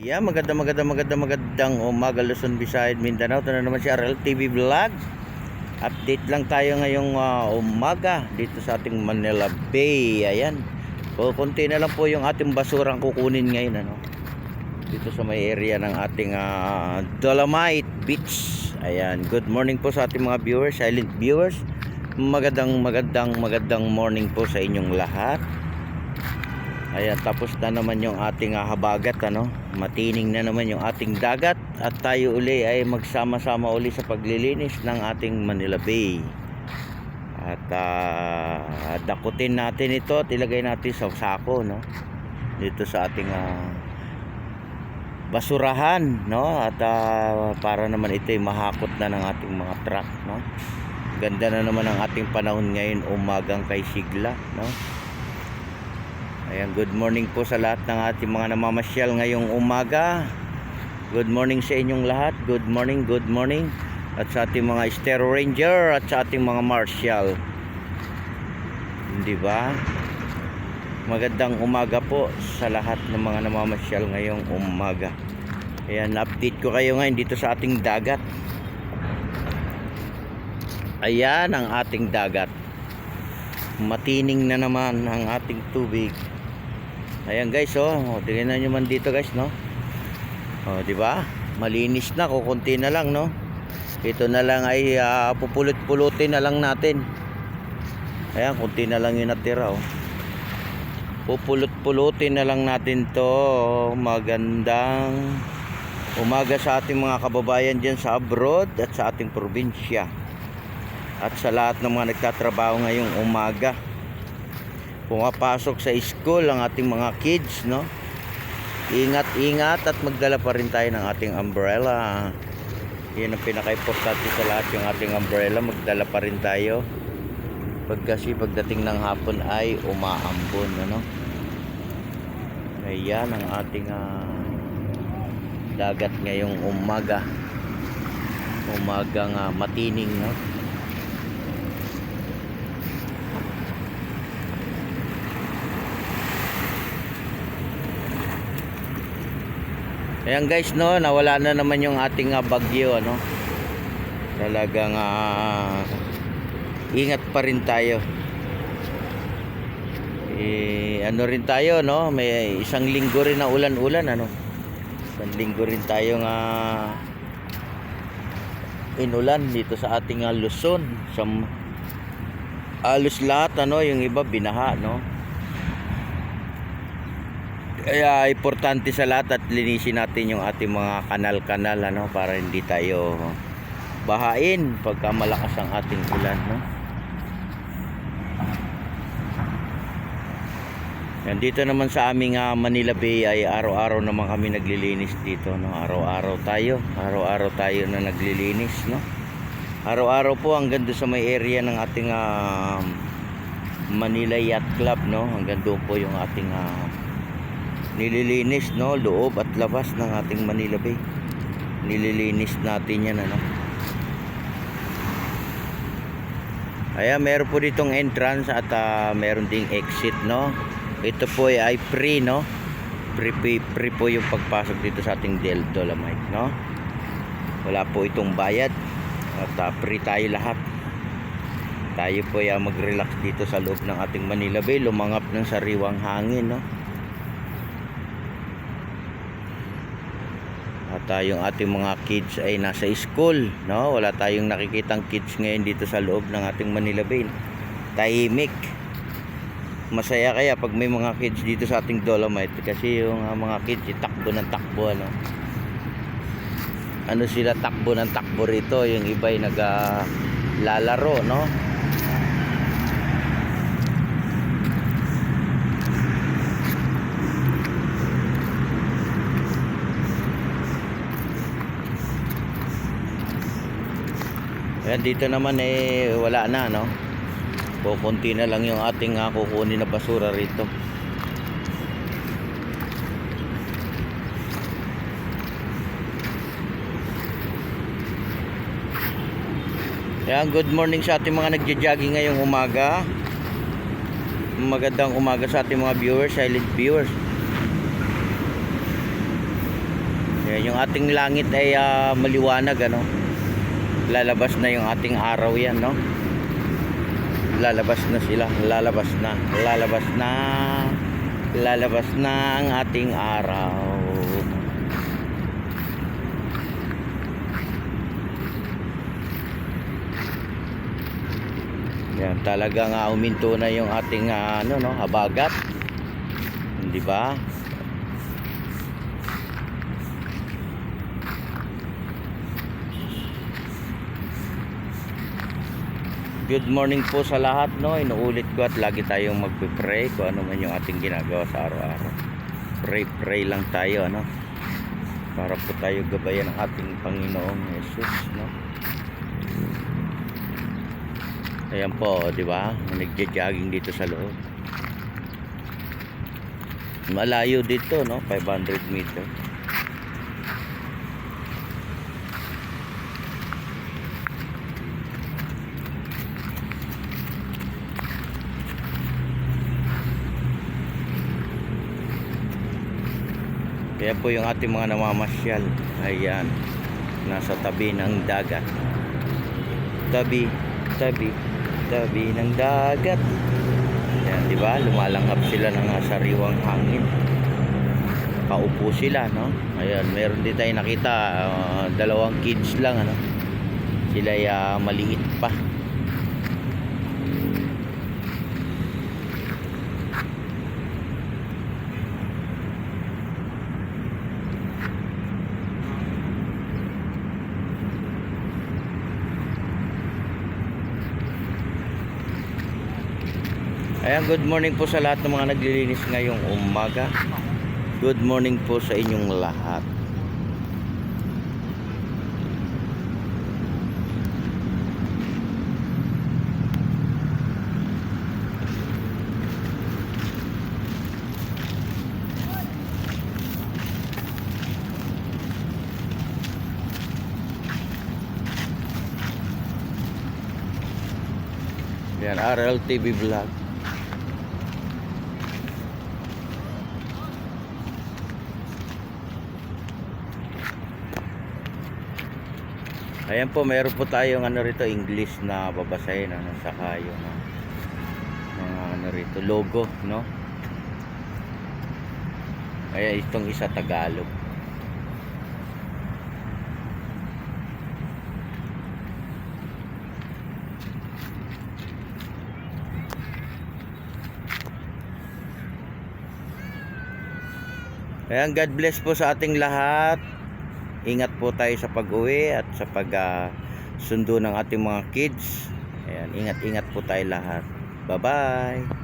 Yeah, magandang umaga Luzon, Visayas, Mindanao. Ito na naman si RL TV Vlog. Update lang tayo ngayong umaga dito sa ating Manila Bay. Ayan. Kunti na lang po yung ating basurang kukunin ngayon, ano. Dito sa may area ng ating Dolomite Beach. Ayan. Good morning po sa ating mga viewers, silent viewers. Magandang morning po sa inyong lahat. Ayan, tapos na naman yung ating habagat, ano. Matining na naman yung ating dagat at tayo uli ay magsama-sama uli sa paglilinis ng ating Manila Bay. At dakutin natin ito at ilagay natin sa sako, no. Dito sa ating basurahan, no. At para naman ito ay mahakot na ng ating mga truck, no. Ganda na naman ang ating panahon ngayon, umagang kay sigla, no. Ayan, good morning po sa lahat ng ating mga namamasyal ngayong umaga. Good morning sa inyong lahat. Good morning. At sa ating mga Stero Ranger at sa ating mga Marshal. Hindi ba? Magandang umaga po sa lahat ng mga namamasyal ngayong umaga. Ayan, update ko kayo ngayon dito sa ating dagat. Ayan ang ating dagat. Matining na naman ang ating tubig. Ayan guys, tingnan nyo man dito guys, no. Di ba? Malinis na, kukunti na lang, no. Ito na lang ay pupulot-pulutin na lang natin. Ayan, kunti na lang yung natira, Pupulot-pulutin na lang natin to. Magandang umaga sa ating mga kababayan dyan sa abroad at sa ating probinsya. At sa lahat ng mga nagtatrabaho ngayong umaga. Pumapasok sa school ang ating mga kids, no. Ingat at magdala pa rin tayo ng ating umbrella. Yan ang pinaka-importante sa lahat, yung ating umbrella. Magdala pa rin tayo kasi pagdating ng hapon ay umaambon, ano. Ayan ang ating dagat ngayong umaga. Umagang matining, no. Ayan guys, no, nawala na naman yung ating bagyo, ano. Talagang ingat pa rin tayo. Ano rin tayo, no, may isang linggo rin na ulan-ulan, ano. Isang linggo rin tayo inulan dito sa ating Luzon. Sa alos lahat, ano, yung iba binaha, no. Kaya importante sa lahat at linisin natin yung ating mga kanal-kanal, ano, para hindi tayo bahain pagka malakas ang ating ulan, no. Yan, dito naman sa aming Manila Bay ay araw-araw naman kami naglilinis dito, no. Araw-araw tayo na naglilinis, no. Araw-araw po hanggang doon sa may area ng ating Manila Yacht Club, no. Hanggang doon po yung ating nililinis, no, loob at labas ng ating Manila Bay. Nililinis natin yan, ano. Ayan, meron po ditong entrance at meron ding exit, no. Ito po ay free, no. Free po yung pagpasok dito sa ating Dolomite, no. Wala po itong bayad at free tayo lahat. Tayo po ay mag-relax dito sa loob ng ating Manila Bay, lumangap ng sariwang hangin, no. At yung ating mga kids ay nasa school, no. Wala tayong nakikitang kids ngayon dito sa loob ng ating Manila Bay. Tahimik. Masaya kaya pag may mga kids dito sa ating Dolomite kasi yung mga kids takbo ng takbo, ano. Ano sila, takbo ng takbo rito. Yung iba ay naglalaro, no. Ayan, dito naman wala na, no. Kukunti na lang yung ating kukunin na basura rito. Ayan, good morning sa ating mga nagja-jogging ngayong umaga. Magandang umaga sa ating mga viewers, silent viewers. Ayan, yung ating langit ay maliwanag, ano. Lalabas na yung ating araw yan, no. Lalabas na sila, lalabas na ang ating araw. Yan, talagang huminto na yung ating ano, no, habagat. Hindi ba? Good morning po sa lahat, no. Inuulit ko at lagi tayong magpe-pray kung ano man yung ating ginagawa sa araw-araw. Pray lang tayo, ano. Para po tayo gabayan ng ating Panginoong Jesus, no. Ayan po, di ba? Nagja-jogging dito sa loob. Malayo dito, no? 500 meter. Kaya po yung ating mga namamasyal, ayan, nasa tabi ng dagat. Tabi ng dagat. Ayan, di ba? Lumalanghap sila ng sariwang hangin. Paupo sila, no? Ayan, meron din tayo nakita, dalawang kids lang, ano? Sila ay maliit pa. Ayan, good morning po sa lahat ng mga naglilinis ngayong umaga. Good morning po sa inyong lahat. Ayan, RLTV Vlog. Ayan po, meron po tayong ano rito, English na babasahin, ano, saka yung mga ano rito, logo, no? Ayan, itong isa Tagalog. Ayan, God bless po sa ating lahat. Ingat po tayo sa pag-uwi at sa pag sundo ng ating mga kids. Ayan, ingat-ingat po tayo lahat. Bye-bye.